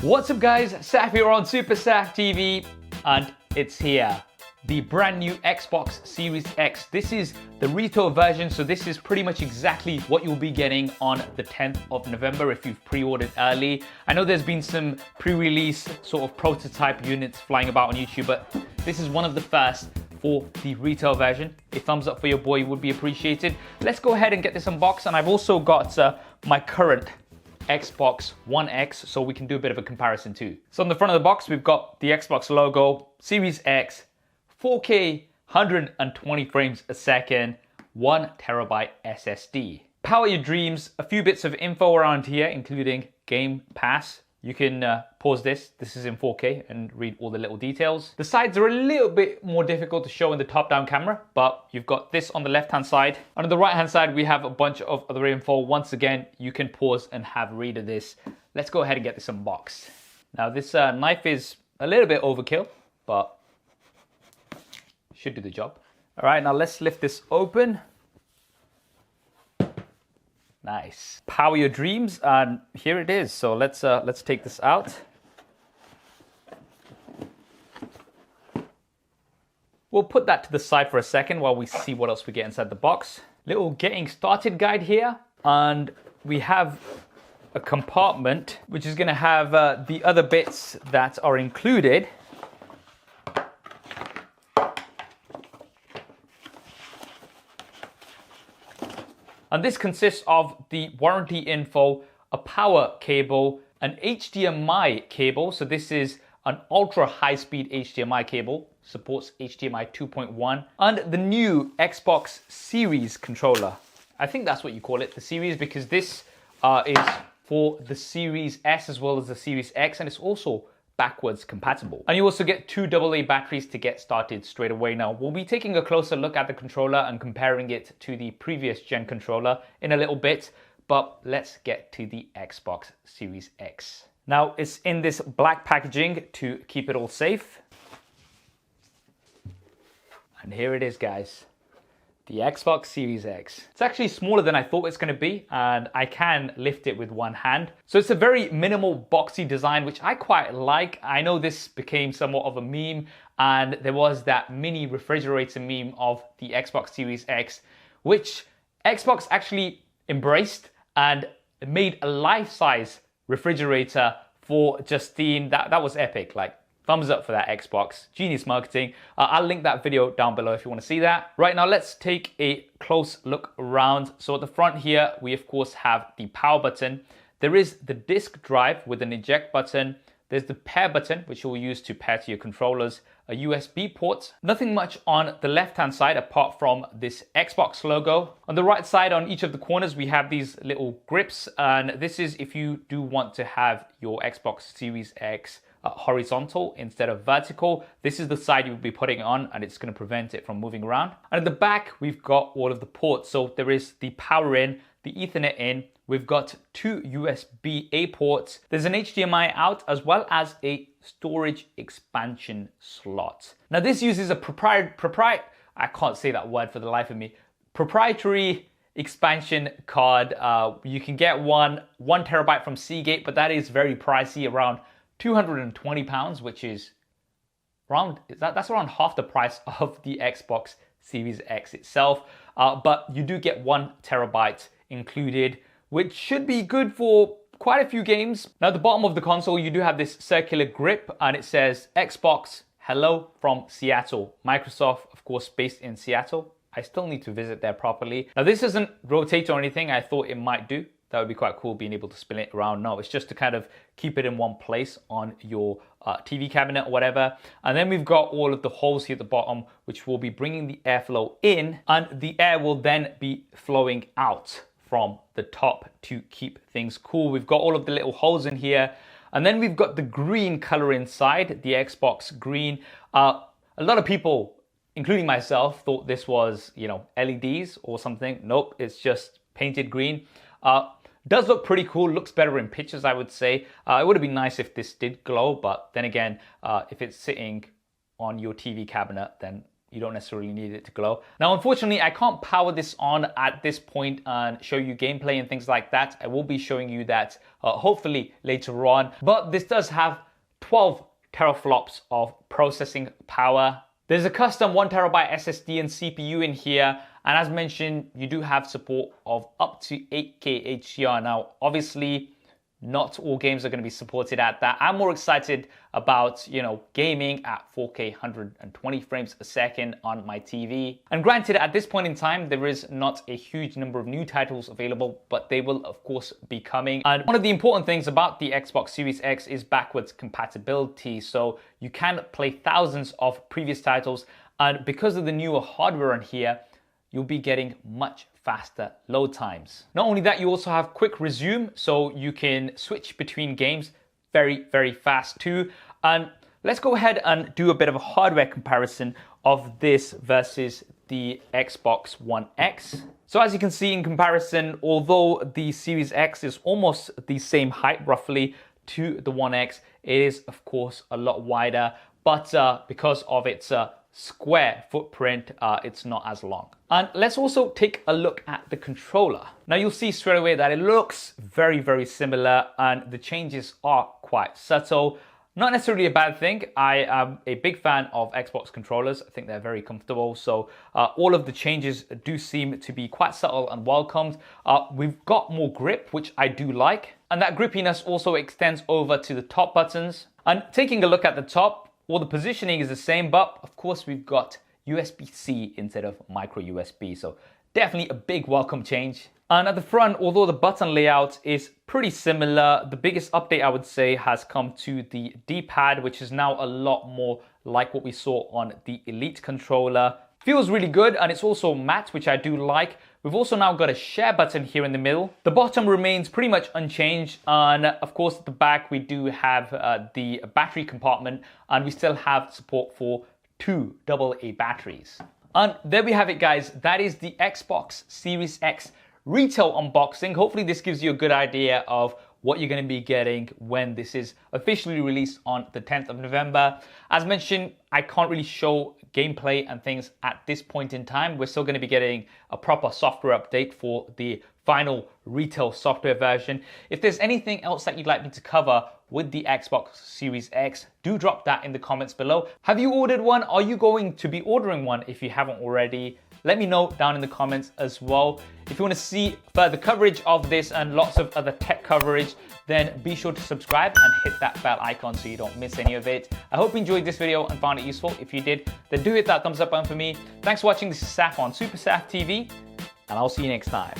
What's up guys, Saf here on Super Saf TV, and it's here. The brand new Xbox Series X. This is the retail version, so this is pretty much exactly what you'll be getting on the 10th of November if you've pre-ordered early. I know there's been some pre-release sort of prototype units flying about on YouTube, but this is one of the first for the retail version. A thumbs up for your boy would be appreciated. Let's go ahead and get this unboxed, and I've also got my current Xbox One X, so we can do a bit of a comparison too. So on the front of the box, we've got the Xbox logo, Series X, 4K, 120 frames a second, 1 terabyte SSD. Power your dreams, a few bits of info around here, including Game Pass. You can pause this is in 4K, and read all the little details. The sides are a little bit more difficult to show in the top-down camera, but you've got this on the left-hand side. And on the right-hand side, we have a bunch of other info. Once again, you can pause and have a read of this. Let's go ahead and get this unboxed. Now, this knife is a little bit overkill, but should do the job. All right, now let's lift this open. Nice. Power your dreams, and here it is. So let's take this out. We'll put that to the side for a second while we see what else we get inside the box. Little getting started guide here, and we have a compartment which is going to have the other bits that are included. And this consists of the warranty info, a power cable, an HDMI cable. So this is an ultra high speed HDMI cable, supports HDMI 2.1, and the new Xbox Series controller. I think that's what you call it, the Series, because this is for the Series S as well as the Series X, and it's also backwards compatible. And you also get 2 AA batteries to get started straight away. Now, we'll be taking a closer look at the controller and comparing it to the previous gen controller in a little bit, but let's get to the Xbox Series X. Now, it's in this black packaging to keep it all safe. And here it is, guys. The Xbox Series X. It's actually smaller than I thought it's going to be, and I can lift it with one hand. So it's a very minimal boxy design, which I quite like. I know this became somewhat of a meme, and there was that mini refrigerator meme of the Xbox Series X, which Xbox actually embraced and made a life-size refrigerator for Justine. That was epic. Like, thumbs up for that, Xbox. Genius marketing. I'll link that video down below if you want to see that. Right now, let's take a close look around. So at the front here, we of course have the power button. There is the disk drive with an eject button. There's the pair button, which you'll use to pair to your controllers, a USB port. Nothing much on the left-hand side apart from this Xbox logo. On the right side, on each of the corners, we have these little grips. And this is if you do want to have your Xbox Series X horizontal instead of vertical. This is the side you'll be putting it on, and it's going to prevent it from moving around. And at the back, we've got all of the ports. So there is the power in, the Ethernet in. We've got 2 USB-A ports. There's an HDMI out, as well as a storage expansion slot. Now this uses a I can't say that word for the life of me. Proprietary expansion card. You can get one terabyte from Seagate, but that is very pricey, around £220, which is that's around half the price of the Xbox Series X itself. But you do get 1 terabyte included, which should be good for quite a few games. Now, at the bottom of the console, you do have this circular grip, and it says Xbox Hello from Seattle. Microsoft, of course, based in Seattle. I still need to visit there properly. Now, this doesn't rotate or anything. I thought it might do. That would be quite cool, being able to spin it around. No, it's just to kind of keep it in one place on your TV cabinet or whatever. And then we've got all of the holes here at the bottom, which will be bringing the airflow in, and the air will then be flowing out from the top to keep things cool. We've got all of the little holes in here. And then we've got the green color inside, the Xbox green. A lot of people, including myself, thought this was, LEDs or something. Nope, it's just painted green. Does look pretty cool, looks better in pictures, I would say. It would have been nice if this did glow, but then again, if it's sitting on your TV cabinet, then you don't necessarily need it to glow. Now, unfortunately, I can't power this on at this point and show you gameplay and things like that. I will be showing you that hopefully later on, but this does have 12 teraflops of processing power. There's a custom 1 terabyte SSD and CPU in here. And as mentioned, you do have support of up to 8K HDR. Now, obviously, not all games are going to be supported at that. I'm more excited about, gaming at 4K 120 frames a second on my TV. And granted, at this point in time, there is not a huge number of new titles available, but they will of course be coming. And one of the important things about the Xbox Series X is backwards compatibility. So you can play thousands of previous titles. And because of the newer hardware on here, you'll be getting much faster load times. Not only that, you also have quick resume, so you can switch between games very, very fast too. And let's go ahead and do a bit of a hardware comparison of this versus the Xbox One X. So as you can see in comparison, although the Series X is almost the same height roughly to the One X, it is of course a lot wider, but because of its square footprint, it's not as long. And let's also take a look at the controller. Now you'll see straight away that it looks very, very similar and the changes are quite subtle. Not necessarily a bad thing. I am a big fan of Xbox controllers. I think they're very comfortable. So all of the changes do seem to be quite subtle and welcomed. We've got more grip, which I do like. And that grippiness also extends over to the top buttons. And taking a look at the top, well, the positioning is the same, but of course we've got USB-C instead of micro USB. So definitely a big welcome change. And at the front, although the button layout is pretty similar, the biggest update I would say has come to the D-pad, which is now a lot more like what we saw on the Elite controller. Feels really good, and it's also matte, which I do like. We've also now got a share button here in the middle. The bottom remains pretty much unchanged, and of course at the back we do have the battery compartment, and we still have support for 2 AA batteries. And there we have it, guys. That is the Xbox Series X retail unboxing. Hopefully this gives you a good idea of what you're going to be getting when this is officially released on the 10th of November. As mentioned, I can't really show gameplay and things at this point in time. We're still going to be getting a proper software update for the final retail software version. If there's anything else that you'd like me to cover with the Xbox Series X, do drop that in the comments below. Have you ordered one? Are you going to be ordering one if you haven't already? Let me know down in the comments as well. If you want to see further coverage of this and lots of other tech coverage, then be sure to subscribe and hit that bell icon so you don't miss any of it. I hope you enjoyed this video and found it useful. If you did, then do hit that thumbs up button for me. Thanks for watching. This is Saf on Super Saf TV, and I'll see you next time.